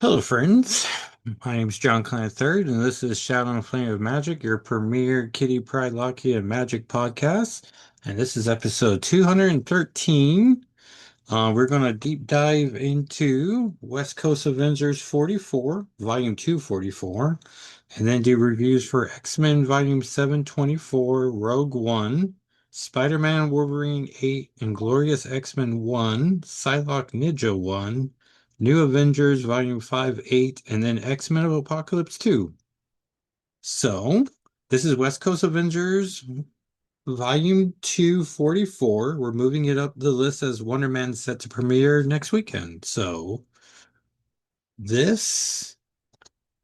Hello, friends. My name is John Clan III, and this is Shadow and Flame of Magic, your premier Kitty Pryde Lockheed and Magic podcast. And this is episode 213. We're going to deep dive into West Coast Avengers 44, Volume 244, and then do reviews for X-Men Volume 724, Rogue One, Spider-Man Wolverine 8, Inglorious X-Men 1, Psylocke Ninja 1, New Avengers Volume 5, 8, and then X-Men of Apocalypse 2. So, this is West Coast Avengers Volume 244. We're moving it up the list as Wonder Man's set to premiere next weekend. So, this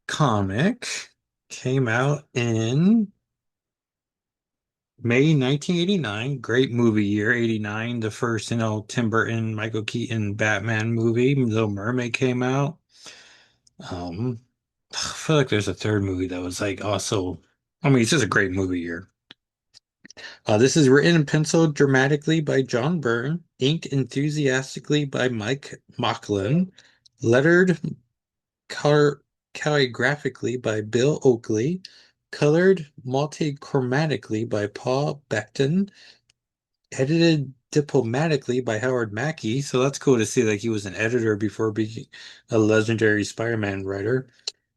comic came out in May 1989. Great movie year, 89. The first, Tim Burton, Michael Keaton Batman movie. Little Mermaid came out. Um, I feel like there's a third movie that was like also, it's just a great movie year. This is written and penciled dramatically by John Byrne, inked enthusiastically by Mike Mocklin, lettered color calligraphically by Bill Oakley, colored multichromatically by Paul Beckton, edited diplomatically by Howard Mackey. So that's cool to see that he was an editor before being a legendary Spider-Man writer.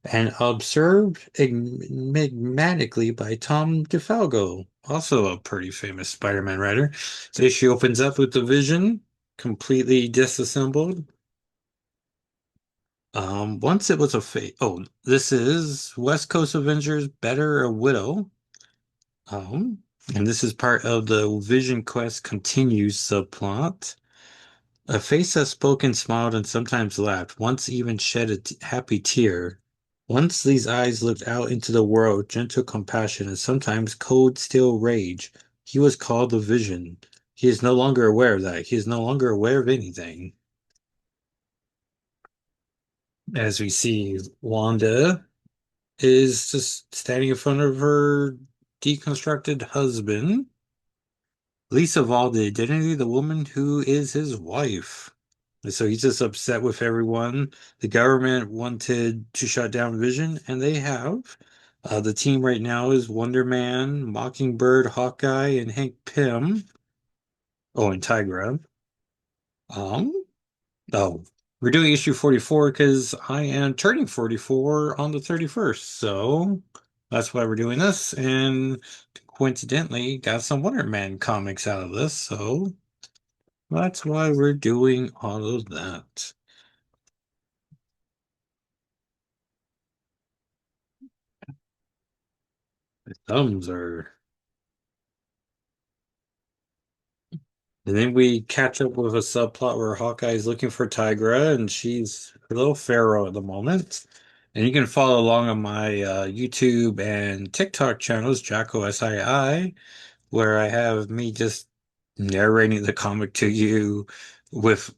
And observed enigmatically by Tom DeFalco, also a pretty famous Spider-Man writer. The issue opens up with the Vision completely disassembled. Once it was a fate. Oh, this is West Coast Avengers Better a Widow. Um, and this is part of the Vision Quest continues subplot. A face that spoke and smiled and sometimes laughed, once even shed a happy tear. Once these eyes looked out into the world, gentle compassion and sometimes cold, still rage. He was called the Vision. He is no longer aware of that. He is no longer aware of anything. As we see, Wanda is just standing in front of her deconstructed husband, least of all the identity of the woman who is his wife. And so he's just upset with everyone. The government wanted to shut down Vision, and they have. The team right now is Wonder Man, Mockingbird, Hawkeye, and Hank Pym. Oh, and Tigra. Um, oh, we're doing issue 44 because I am turning 44 on the 31st. So that's why we're doing this. And coincidentally, got some Wonder Man comics out of this. So that's why we're doing all of that. The thumbs are. And then we catch up with a subplot where Hawkeye is looking for Tigra, and she's a little pharaoh at the moment. And you can follow along on my YouTube and TikTok channels, Jacko SII, where I have me just narrating the comic to you with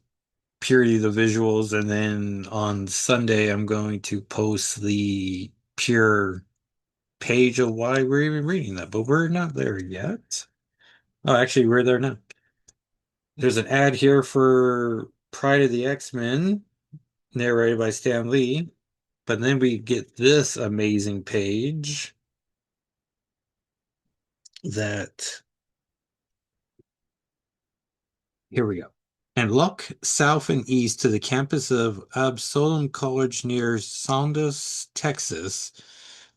purely the visuals. And then on Sunday, I'm going to post the pure page of why we're even reading that, but we're not there yet. Oh, actually, we're there now. There's an ad here for Pride of the X-Men, narrated by Stan Lee, but then we get this amazing page that here we go. And look south and east to the campus of Absolom College near Saunders, Texas.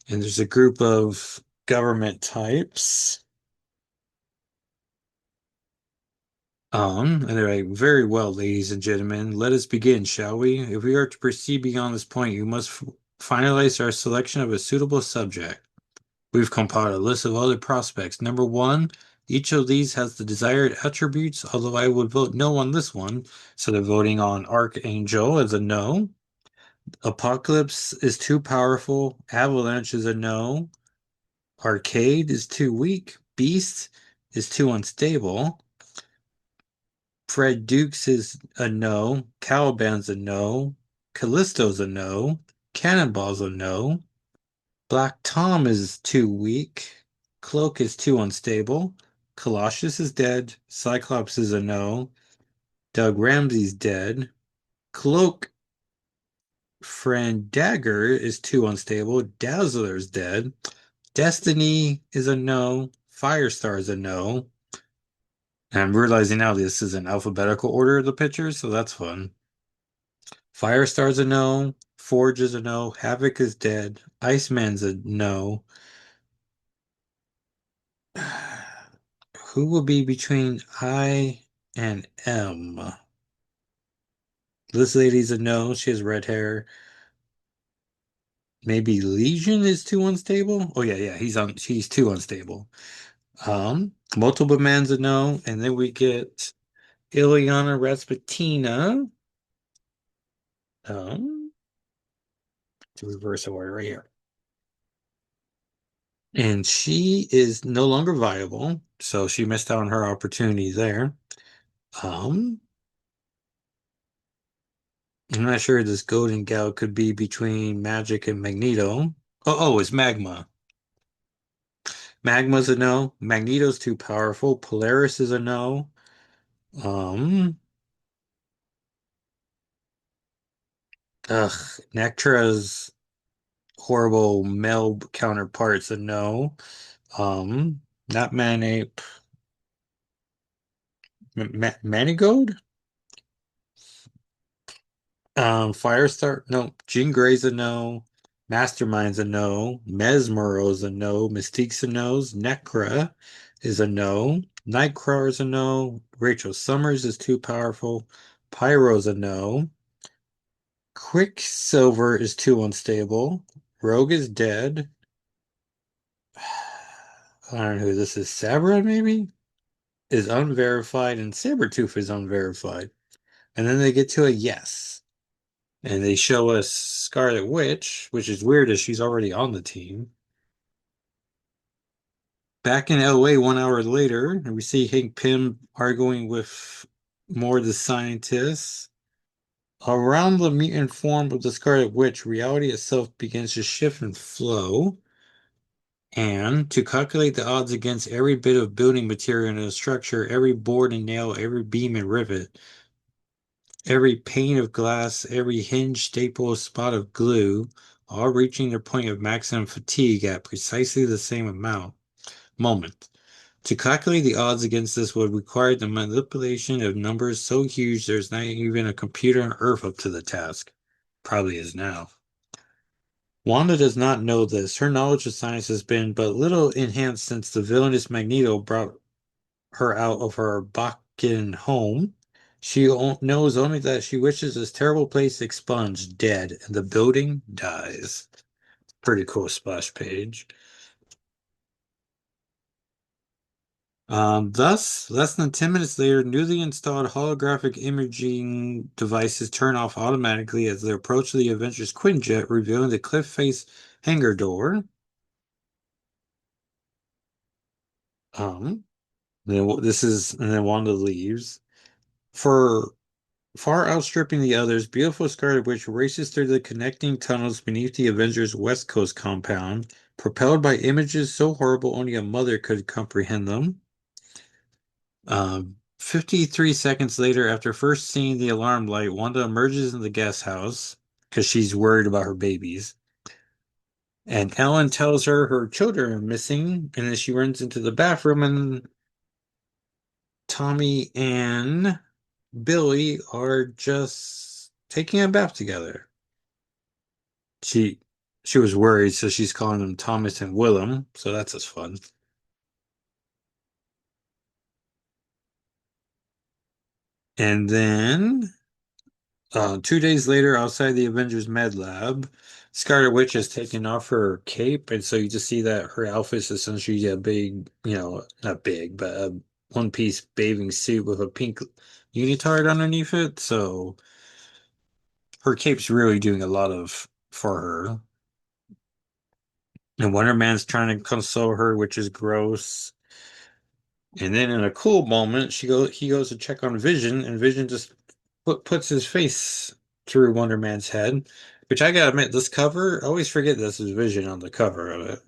And there's a group of government types. And they're like, very well, ladies and gentlemen, let us begin, shall we? If we are to proceed beyond this point, you must finalize our selection of a suitable subject. We've compiled a list of other prospects. Number one, each of these has the desired attributes, although I would vote no on this one. So they're voting on Archangel as a no. Apocalypse is too powerful. Avalanche is a no. Arcade is too weak. Beast is too unstable. Fred Dukes is a no. Caliban's a no. Callisto's a no. Cannonball's a no. Black Tom is too weak. Cloak is too unstable. Colossus is dead. Cyclops is a no. Doug Ramsey's dead. Cloak Friend Dagger is too unstable. Dazzler's dead. Destiny is a no. Firestar is a no. And I'm realizing now this is in alphabetical order of the pictures, so that's fun. Firestar's a no. Forge is a no. Havoc is dead. Iceman's a no. Who will be between I and M? This lady's a no. She has red hair. Maybe Legion is too unstable. Oh yeah, he's too unstable. Multiple man's a no, and then we get Ileana Rasputina. Um, to reverse order right here. And she is no longer viable, so she missed out on her opportunity there. Um, I'm not sure this golden gal could be between Magic and Magneto. It's Magma. Magma's a no. Magneto's too powerful. Polaris is a no. Um, Nectra's horrible male counterpart's a no. Not Manape. Manigold? Firestar, no. Jean Grey's a no. Mastermind's a no. Mesmero's a no. Mystique's a no. Necra is a no. Nightcrawler's a no. Rachel Summers is too powerful. Pyro's a no. Quicksilver is too unstable. Rogue is dead. I don't know who this is. Sabra, maybe? Is unverified, and Sabretooth is unverified. And then they get to a yes. And they show us Scarlet Witch, which is weird as she's already on the team. Back in LA 1 hour later, and we see Hank Pym arguing with more of the scientists. Around the mutant form of the Scarlet Witch, reality itself begins to shift and flow. And to calculate the odds against every bit of building material in a structure, every board and nail, every beam and rivet, every pane of glass, every hinge, staple, spot of glue, all reaching their point of maximum fatigue at precisely the same moment. To calculate the odds against this would require the manipulation of numbers so huge there's not even a computer on Earth up to the task. Probably is now. Wanda does not know this. Her knowledge of science has been but little enhanced since the villainous Magneto brought her out of her Bakken home. She knows only that she wishes this terrible place expunged, dead, and the building dies. Pretty cool splash page. Thus, less than 10 minutes later, newly installed holographic imaging devices turn off automatically as they approach the Avengers Quinjet, revealing the cliff face hangar door. Um, and then Wanda leaves. For far outstripping the others, beautiful Scarlet Witch races through the connecting tunnels beneath the Avengers West Coast compound, propelled by images so horrible only a mother could comprehend them. 53 seconds later, after first seeing the alarm light, Wanda emerges in the guest house because she's worried about her babies. And Ellen tells her children are missing, and then she runs into the bathroom, and Tommy and Billy are just taking a bath together. She she was worried, so she's calling them Thomas and Willem, so that's just fun. And then 2 days later, outside the Avengers Med Lab, Scarlet Witch has taken off her cape, and so you just see that her outfit is essentially a big, not big, but a one-piece bathing suit with a pink unitard underneath it. So her cape's really doing a lot of for her. And Wonder Man's trying to console her, which is gross. And then in a cool moment, he goes to check on Vision, and Vision just puts his face through Wonder Man's head, which I gotta admit, this cover, I always forget this is Vision on the cover of it.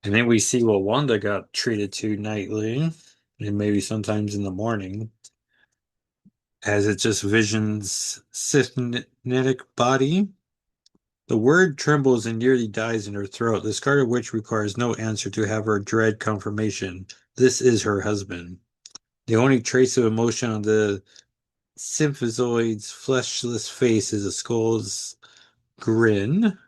And then we see what Wanda got treated to nightly, and maybe sometimes in the morning. as it's just Vision's cybernetic body. The word trembles and nearly dies in her throat. The Scarlet Witch requires no answer to have her dread confirmation. This is her husband. The only trace of emotion on the symphozoid's fleshless face is a skull's grin,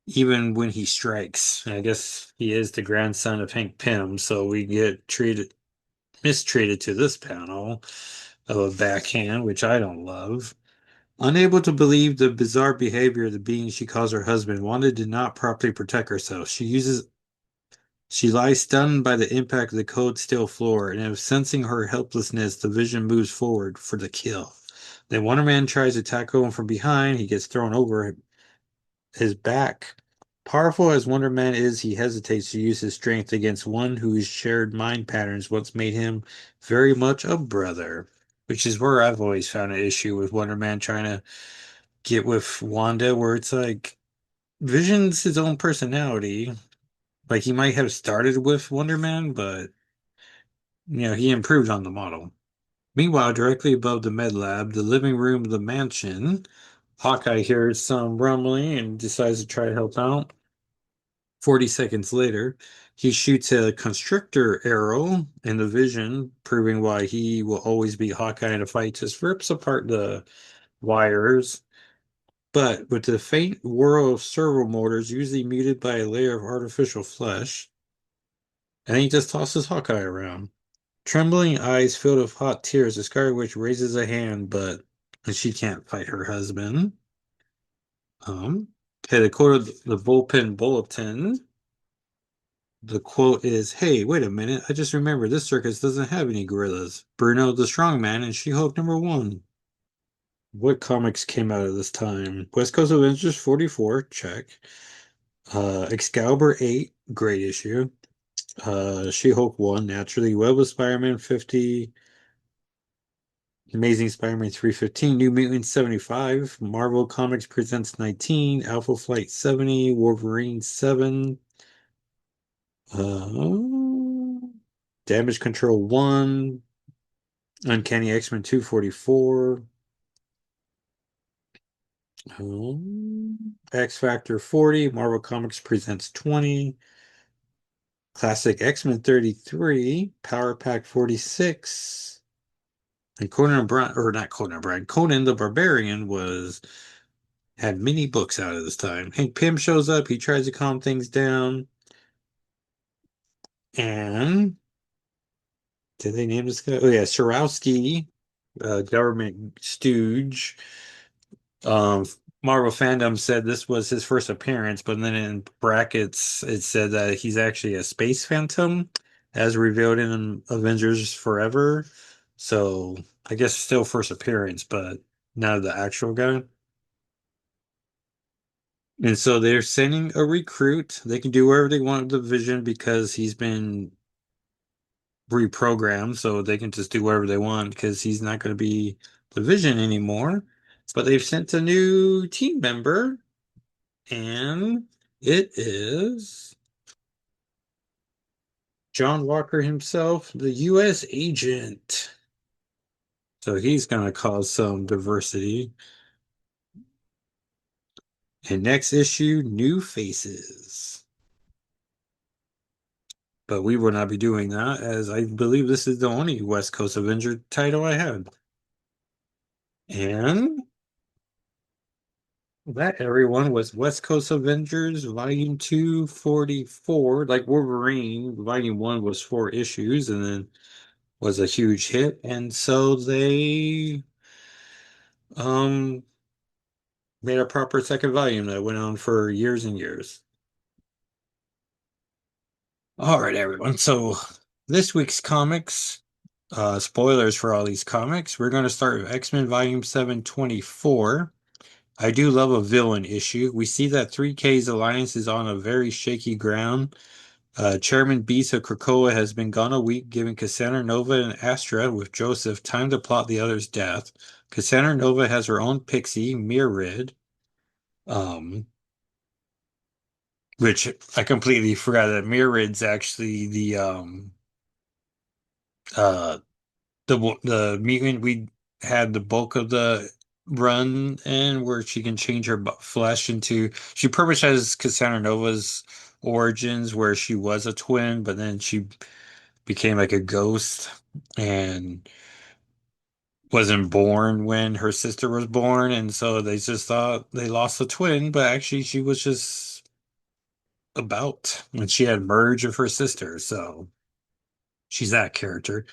even when he strikes. I guess he is the grandson of Hank Pym, so we get mistreated to this panel of a backhand, which I don't love. Unable to believe the bizarre behavior of the being she calls her husband, Wanda did not properly protect herself. She lies stunned by the impact of the cold steel floor, and if sensing her helplessness, the Vision moves forward for the kill. Then Wonder Man tries to tackle him from behind. He gets thrown over his back. Powerful as Wonder Man is, he hesitates to use his strength against one whose shared mind patterns once made him very much a brother. Which is where I've always found an issue with Wonder Man trying to get with Wanda, where it's like Vision's his own personality. Like he might have started with Wonder Man, but he improved on the model. Meanwhile, directly above the med lab, the living room of the mansion, Hawkeye hears some rumbling and decides to try to help out. 40 seconds later, he shoots a constrictor arrow in the Vision, proving why he will always be Hawkeye in a fight. Just rips apart the wires. But with the faint whir of servo motors, usually muted by a layer of artificial flesh, and he just tosses Hawkeye around. Trembling eyes filled with hot tears, the Scarlet Witch raises a hand, but she can't fight her husband. Okay, the quote of the bullpen bulletin. The quote is, "Hey, wait a minute! I just remembered this circus doesn't have any gorillas. Bruno the Strongman and She-Hulk #1." What comics came out of this time? West Coast Avengers 44, check. Excalibur 8, great issue. She-Hulk 1, naturally. Web of Spider-Man 50. Amazing Spider-Man 315. New Mutants 75. Marvel Comics Presents 19. Alpha Flight 70. Wolverine 7. Uh, Damage Control 1. Uncanny X-Men 244. X Factor 40. Marvel Comics Presents 20. Classic X-Men 33. Power Pack 46. And Conan O'Brien, or not Conan O'Brien, Conan the Barbarian had many books out at this time. Hank Pym shows up. He tries to calm things down. And did they name this guy? Oh yeah, Surowski, government stooge. Um, Marvel fandom said this was his first appearance, but then in brackets it said that he's actually a space phantom, as revealed in Avengers Forever. So I guess still first appearance, but not the actual guy. And so they're sending a recruit. They can do whatever they want with the Vision because he's been reprogrammed, so they can just do whatever they want because he's not going to be the Vision anymore. But they've sent a new team member, and it is John Walker himself, the U.S. agent. So he's going to cause some diversity. And next issue, new faces. But we will not be doing that, as I believe this is the only West Coast Avenger title I had. And that, everyone, was West Coast Avengers Volume 244. Like Wolverine, Volume 1 was 4 issues and then was a huge hit. And so they um made a proper second volume that went on for years and years. All right, everyone. So this week's comics, spoilers for all these comics. We're going to start with X-Men Volume 724. I do love a villain issue. We see that 3K's alliance is on a very shaky ground. Chairman Beast of Krakoa has been gone a week, giving Cassandra Nova and Astra with Joseph time to plot the other's death. Cassandra Nova has her own pixie, Myrid, um, which I completely forgot that Myrid's actually the the mutant we had the bulk of the run in where she can change her flesh into she pretty much has Cassandra Nova's origins where she was a twin, but then she became like a ghost and wasn't born when her sister was born, and so they just thought they lost a twin, but actually she was just about and she had merge of her sister, so she's that character.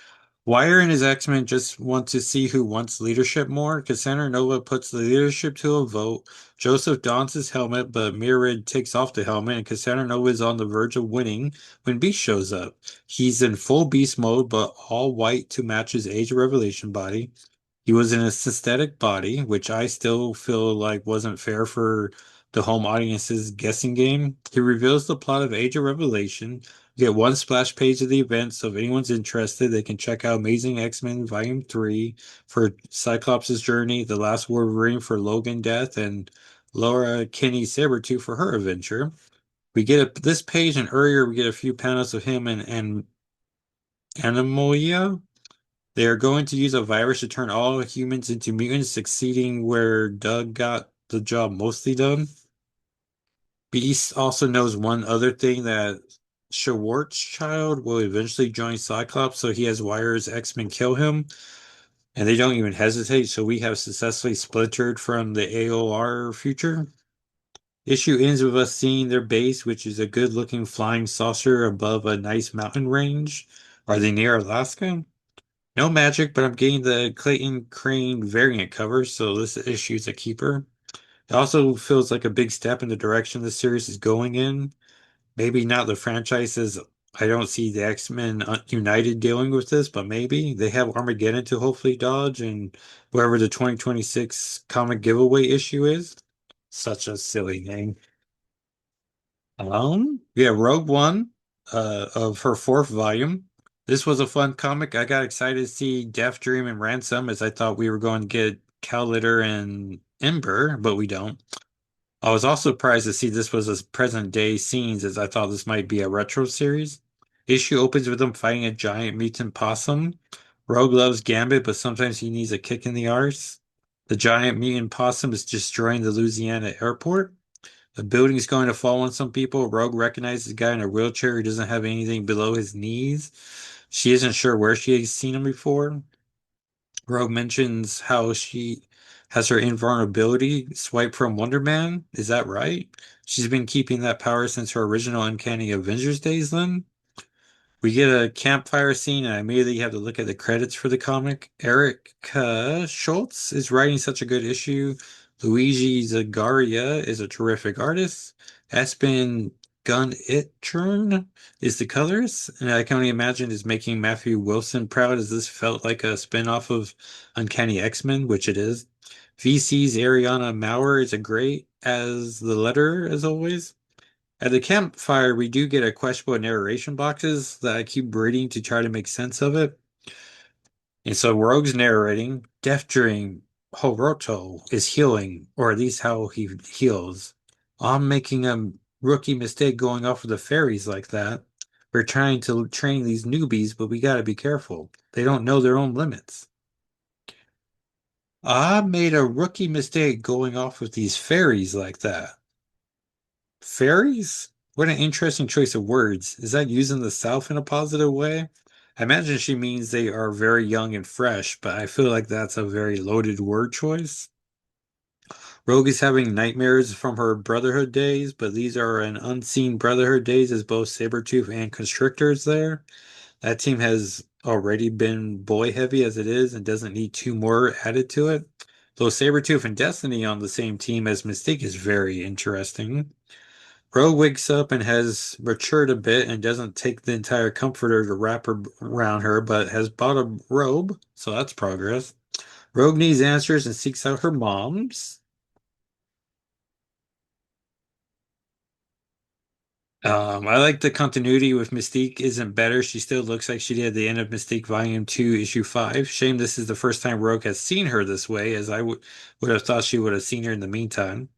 Wire and his X-Men just want to see who wants leadership more. Cassandra Nova puts the leadership to a vote. Joseph dons his helmet, but Myrid takes off the helmet, and Cassandra Nova is on the verge of winning when Beast shows up. He's in full Beast mode, but all white to match his Age of Revelation body. He was in a synthetic body, which I still feel like wasn't fair for the home audience's guessing game. He reveals the plot of Age of Revelation. You get one splash page of the event, so if anyone's interested, they can check out Amazing X-Men Volume 3 for Cyclops' journey, The Last Wolverine for Logan Death, and Laura Kinney Sabretooth for her adventure. We get this page, and earlier we get a few panels of him and Animoya. They are going to use a virus to turn all humans into mutants, succeeding where Doug got the job mostly done. Beast also knows one other thing that Schwarzschild will eventually join Cyclops, so he has Wire's X-Men kill him, and they don't even hesitate, so we have successfully splintered from the AOR future. Issue ends with us seeing their base, which is a good-looking flying saucer above a nice mountain range. Are they near Alaska? No magic, but I'm getting the Clayton Crane variant cover, so this issue is a keeper. It also feels like a big step in the direction the series is going in. Maybe not the franchises. I don't see the X-Men United dealing with this, but maybe they have Armageddon to hopefully dodge and wherever the 2026 comic giveaway issue is. Such a silly name. Yeah, Rogue One, of her fourth volume. This was a fun comic. I got excited to see Death Dream and Ransom as I thought we were going to get Cal Litter and Ember, but we don't. I was also surprised to see this was a present day scenes as I thought this might be a retro series. Issue opens with them fighting a giant mutant possum. Rogue loves Gambit, but sometimes he needs a kick in the arse. The giant mutant possum is destroying the Louisiana airport. The building is going to fall on some people. Rogue recognizes a guy in a wheelchair who doesn't have anything below his knees. She isn't sure where she has seen him before. Rogue mentions how she has her invulnerability swipe from Wonder Man. Is that right? She's been keeping that power since her original Uncanny Avengers days then. We get a campfire scene, and I immediately have to look at the credits for the comic. Eric Schultz is writing such a good issue. Luigi Zagaria is a terrific artist. Aspen Gun-Itchern is the colorist, and I can only imagine is making Matthew Wilson proud as this felt like a spin-off of Uncanny X-Men, which it is. VC's Ariana Maurer is a great as the letter, as always. At the campfire, we do get a questionable narration boxes that I keep reading to try to make sense of it. And so Rogue's narrating, Death Dream Horoto is healing, or at least how he heals. I'm making a rookie mistake going off with the fairies like that. We're trying to train these newbies, but we gotta be careful. They don't know their own limits. I made a rookie mistake going off with these fairies like that. Fairies? What an interesting choice of words. Is that using the South in a positive way? I imagine she means they are very young and fresh, but I feel like that's a very loaded word choice. Rogue is having nightmares from her Brotherhood days, but these are an unseen Brotherhood days as both Sabretooth and Constrictors there. That team has already been boy heavy as it is and doesn't need two more added to it. Though Sabretooth and Destiny on the same team as Mystique is very interesting. Rogue wakes up and has matured a bit and doesn't take the entire comforter to wrap around her, but has bought a robe, so that's progress. Rogue needs answers and seeks out her mom's. I like the continuity with Mystique isn't better. She still looks like she did at the end of Mystique Volume 2, Issue 5. Shame this is the first time Rogue has seen her this way, as I would have thought she would have seen her in the meantime.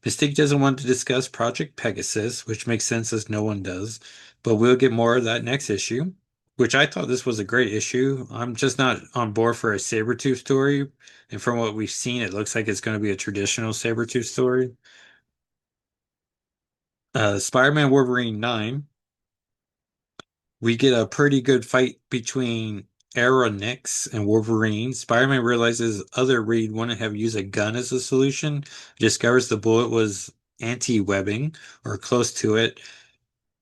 Mystique doesn't want to discuss Project Pegasus, which makes sense as no one does, but we'll get more of that next issue. which I thought this was a great issue. I'm just not on board for a Sabretooth story. And from what we've seen, it looks like it's going to be a traditional Sabretooth story. Spider-Man Wolverine 9, we get a pretty good fight between Aeronix and Wolverine. Spider-Man realizes other Reed wouldn't have used a gun as a solution, discovers the bullet was anti-webbing or close to it.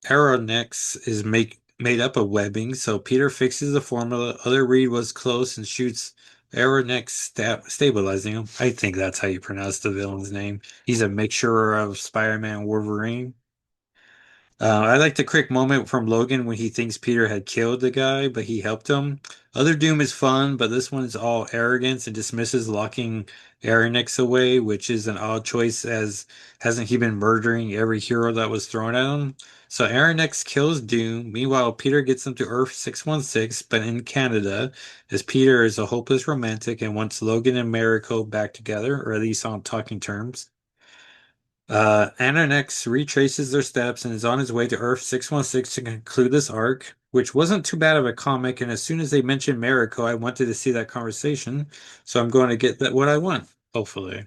Aeronix is made up of webbing, so Peter fixes the formula. Other Reed was close and shoots Aeronix, stabilizing him. I think that's how you pronounce the villain's name. He's a mixture of Spider-Man and Wolverine. I like the quick moment from Logan when he thinks Peter had killed the guy, but he helped him. Other Doom is fun, but this one is all arrogance and dismisses locking Aronix away, which is an odd choice as hasn't he been murdering every hero that was thrown at him? So Aronix kills Doom. Meanwhile, Peter gets him to Earth 616, but in Canada, as Peter is a hopeless romantic and wants Logan and Mariko back together, or at least on talking terms. Anonex retraces their steps and is on his way to Earth 616 to conclude this arc, which wasn't too bad of a comic. And as soon as they mentioned Mariko, I wanted to see that conversation. So I'm going to get that what I want, hopefully.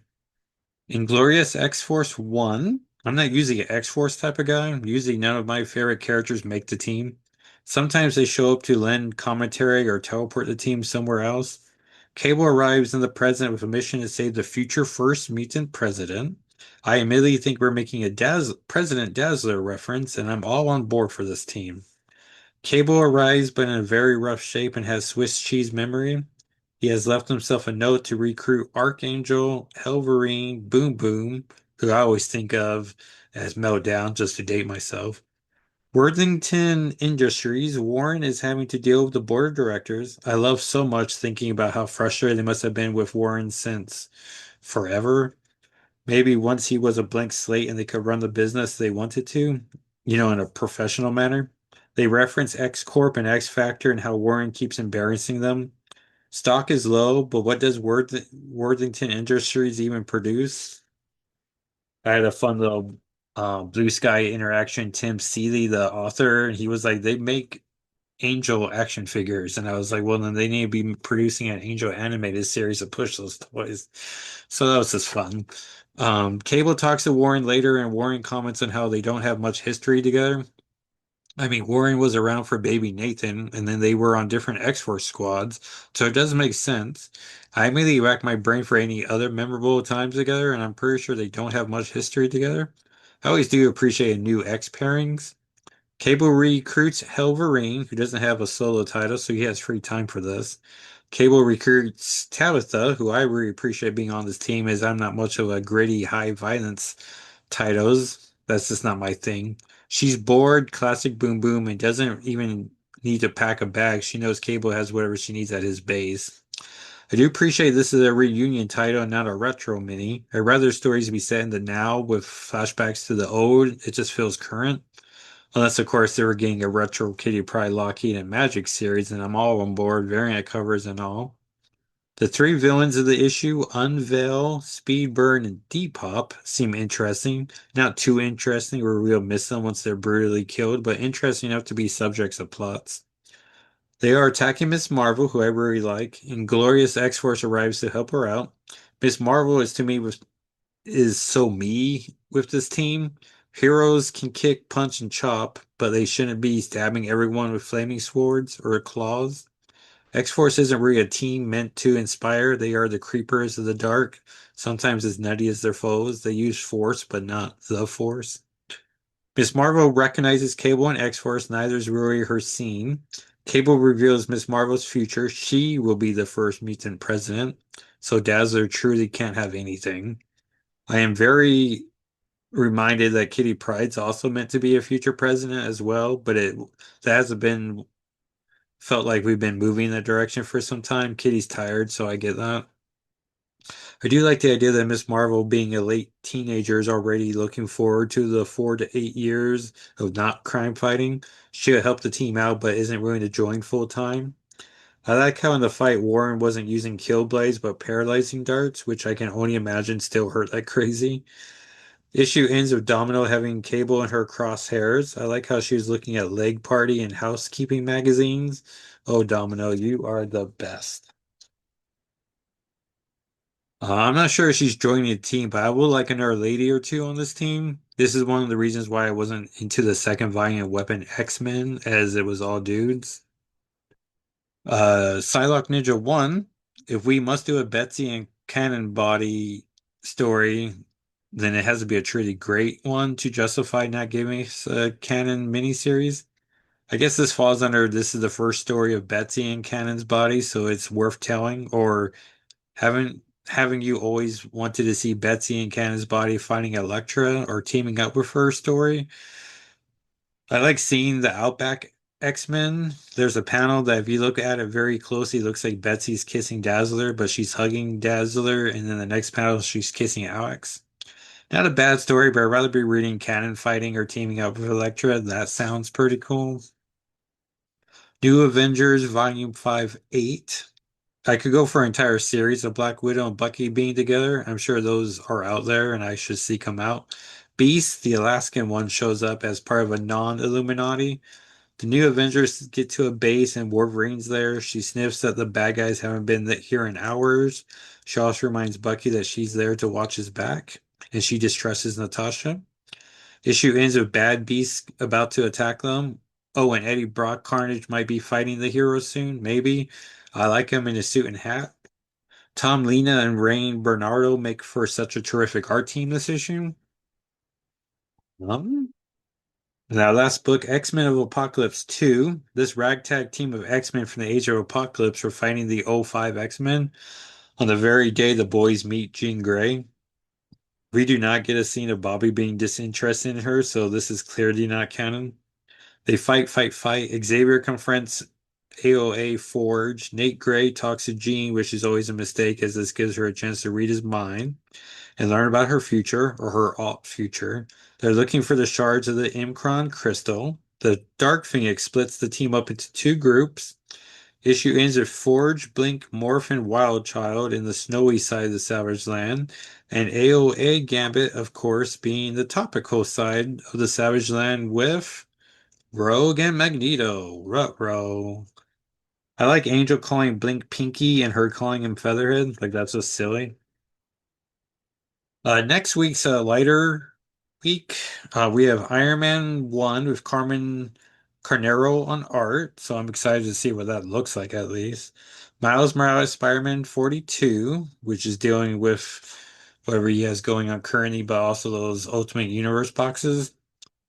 Inglorious X-Force 1. I'm not usually an X-Force type of guy. Usually none of my favorite characters make the team. Sometimes they show up to lend commentary or teleport the team somewhere else. Cable arrives in the present with a mission to save the future first mutant president. I immediately think we're making a President Dazzler reference, and I'm all on board for this team. Cable arrives, but in a very rough shape and has Swiss cheese memory. He has left himself a note to recruit Archangel, Wolverine, Boom Boom, who I always think of as Meltdown, just to date myself. Worthington Industries, Warren is having to deal with the board of directors. I love so much thinking about how frustrated they must have been with Warren since forever. Maybe once he was a blank slate and they could run the business they wanted to, in a professional manner. They reference X Corp and X Factor and how Warren keeps embarrassing them. Stock is low, but what does Worthington Industries even produce? I had a fun little Blue Sky interaction. Tim Seeley, the author, and he was like, they make Angel action figures. And I was like, well, then they need to be producing an Angel animated series to push those toys. So that was just fun. Cable talks to Warren later, and Warren comments on how they don't have much history together. I mean, Warren was around for baby Nathan, and then they were on different X-Force squads, so it does make sense. I immediately racked my brain for any other memorable times together, and I'm pretty sure they don't have much history together. I always do appreciate new X pairings. Cable recruits Wolverine, who doesn't have a solo title, so he has free time for this. Cable recruits Tabitha, who I really appreciate being on this team, as I'm not much of a gritty, high violence titles. That's just not my thing. She's bored, classic Boom Boom, and doesn't even need to pack a bag. She knows Cable has whatever she needs at his base. I do appreciate this is a reunion title and not a retro mini. I'd rather stories be set in the now with flashbacks to the old. It just feels current. Unless, of course, they were getting a retro Kitty Pryde, Lockheed, and Magic series, and I'm all on board, variant covers and all. The three villains of the issue, Unveil, Speedburn, and Depop, seem interesting. Not too interesting where we'll miss them once they're brutally killed, but interesting enough to be subjects of plots. They are attacking Miss Marvel, who I really like. Inglorious X-Force arrives to help her out. Miss Marvel is to me is so me with this team. Heroes can kick, punch, and chop, but they shouldn't be stabbing everyone with flaming swords or claws. X-Force isn't really a team meant to inspire. They are the creepers of the dark, sometimes as nutty as their foes. They use force, but not the force. Miss Marvel recognizes Cable and X-Force. Neither is really her scene. Cable reveals Miss Marvel's future. She will be the first mutant president, so Dazzler truly can't have anything. I am very reminded that Kitty Pryde's also meant to be a future president as well, but that hasn't been felt like we've been moving in that direction for some time. Kitty's tired, so I get that. I do like the idea that Miss Marvel, being a late teenager, is already looking forward to the 4 to 8 years of not crime fighting. She'll help the team out, but isn't willing to join full time. I like how in the fight Warren wasn't using kill blades but paralyzing darts, which I can only imagine still hurt like crazy. Issue ends with Domino having Cable in her crosshairs. I like how she was looking at Leg Party and housekeeping magazines. Oh, Domino, you are the best. I'm not sure if she's joining the team, but I would like another lady or two on this team. This is one of the reasons why I wasn't into the second volume of Weapon X-Men, as it was all dudes. Psylocke Ninja 1. If we must do a Betsy and Cannon body story, then it has to be a truly great one to justify not giving us a Canon miniseries. I guess this falls under this is the first story of Betsy and Cannon's body, so it's worth telling. Or having you always wanted to see Betsy and Cannon's body fighting Elektra or teaming up with her story. I like seeing the Outback X-Men. There's a panel that if you look at it very closely, it looks like Betsy's kissing Dazzler, but she's hugging Dazzler, and then the next panel she's kissing Alex. Not a bad story, but I'd rather be reading Cannon fighting or teaming up with Elektra. That sounds pretty cool. New Avengers Volume 5 8. I could go for an entire series of Black Widow and Bucky being together. I'm sure those are out there and I should seek them out. Beast, the Alaskan one, shows up as part of a non-Illuminati. The new Avengers get to a base and Wolverine's there. She sniffs that the bad guys haven't been here in hours. She also reminds Bucky that she's there to watch his back, and she distrusts Natasha. Issue ends with Bad Beast about to attack them. Oh, and Eddie Brock Carnage might be fighting the heroes soon, maybe. I like him in his suit and hat. Tom Lena and Rain Bernardo make for such a terrific art team this issue. Um, Now, last book, X-Men of Apocalypse 2. This ragtag team of X-Men from the Age of Apocalypse are fighting the '05 X-Men on the very day the boys meet Jean Grey. We do not get a scene of Bobby being disinterested in her, so this is clearly not canon. They fight, fight, fight. Xavier confronts AOA Forge. Nate Gray talks to Jean, which is always a mistake, as this gives her a chance to read his mind and learn about her future or her alt future. They're looking for the shards of the Imkron crystal. The Dark Phoenix splits the team up into two groups. Issue ends with Forge, Blink, Morph, and Wildchild in the snowy side of the Savage Land, and AOA Gambit, of course, being the topical side of the Savage Land with Rogue and Magneto. Ruh-roh. I like Angel calling Blink Pinky and her calling him Featherhead. Like, that's just silly. Next week's a lighter week. We have Iron Man 1 with Carmen Carnero on art, so I'm excited to see what that looks like at least. Miles Morales Spider-Man 42, which is dealing with whatever he has going on currently, but also those Ultimate Universe boxes.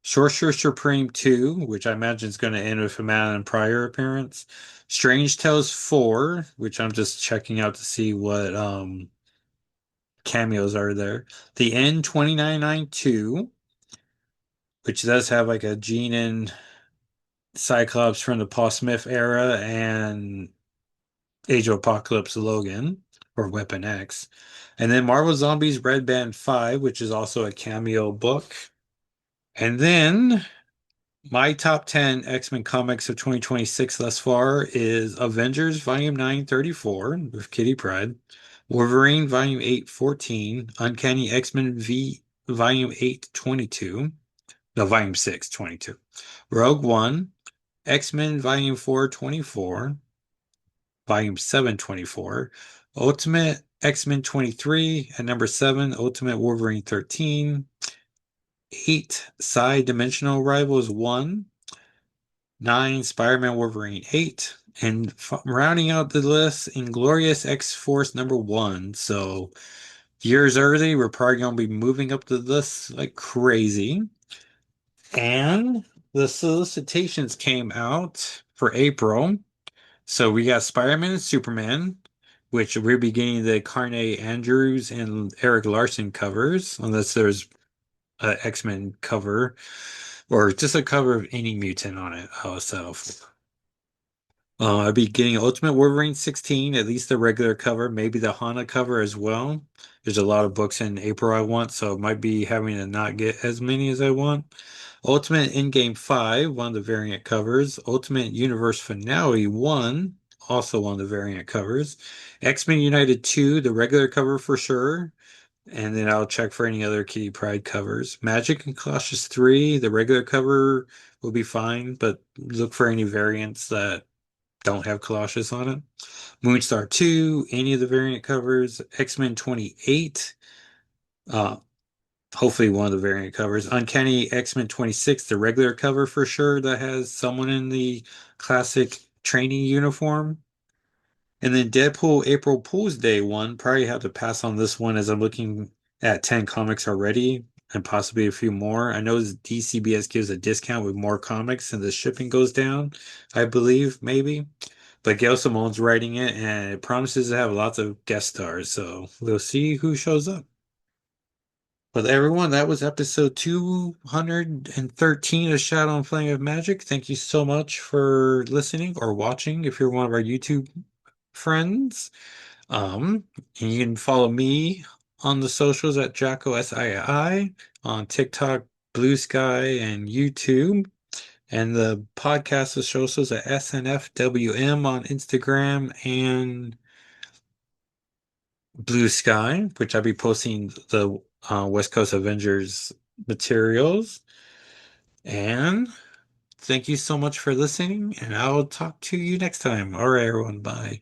Sorcerer Supreme 2, which I imagine is going to end with a Madeline Pryor appearance. Strange Tales 4, which I'm just checking out to see what cameos are there. The N2992, which does have like a Jean and Cyclops from the Paul Smith era and Age of Apocalypse Logan or Weapon X. And then Marvel Zombies Red Band 5, which is also a cameo book. And then my top 10 X-Men comics of 2026 thus far is Avengers Volume 9 34 with Kitty Pryde, Wolverine Volume 8 14, Uncanny X-Men V Volume 8 22, no, Volume 6 22, Rogue One, X-Men Volume 4 24, Volume 7 24, Ultimate X-Men 23, and number 7, Ultimate Wolverine 13, 8, Side Dimensional Rivals 1, 9, Spider-Man Wolverine 8, and rounding out the list, Inglorious X-Force number 1. So years early, we're probably going to be moving up the list like crazy. And the solicitations came out for April. So we got Spider-Man and Superman, which we'll be getting the Carne Andrews and Eric Larson covers, unless there's an X-Men cover or just a cover of any mutant on it. I'll settle for. I'll be getting Ultimate Wolverine 16, at least the regular cover, maybe the Hana cover as well. There's a lot of books in April I want, so I might be having to not get as many as I want. Ultimate Endgame 5, one of the variant covers. Ultimate Universe Finale 1, also one of the variant covers. X-Men United 2, the regular cover for sure. And then I'll check for any other Kitty Pryde covers. Magic and Colossus 3, the regular cover will be fine, but look for any variants that don't have Colossus on it. Moonstar 2, any of the variant covers. X-Men 28, uh, hopefully one of the variant covers. Uncanny X-Men 26, the regular cover for sure that has someone in the classic training uniform. And then Deadpool April Fool's Day one, probably have to pass on this one as I'm looking at 10 comics already and possibly a few more. I know DCBS gives a discount with more comics and the shipping goes down, I believe, maybe. But Gail Simone's writing it and it promises to have lots of guest stars, so we'll see who shows up. But everyone, that was episode 213 of Shadow and Flame of Magic. Thank you so much for listening or watching if you're one of our YouTube friends. And you can follow me on the socials at Jacko SII on TikTok, Blue Sky, and YouTube. And the podcast is socials at SNFWM on Instagram and Blue Sky, which I'll be posting the West Coast Avengers materials. And thank you so much for listening, and I'll talk to you next time. All right, everyone. Bye.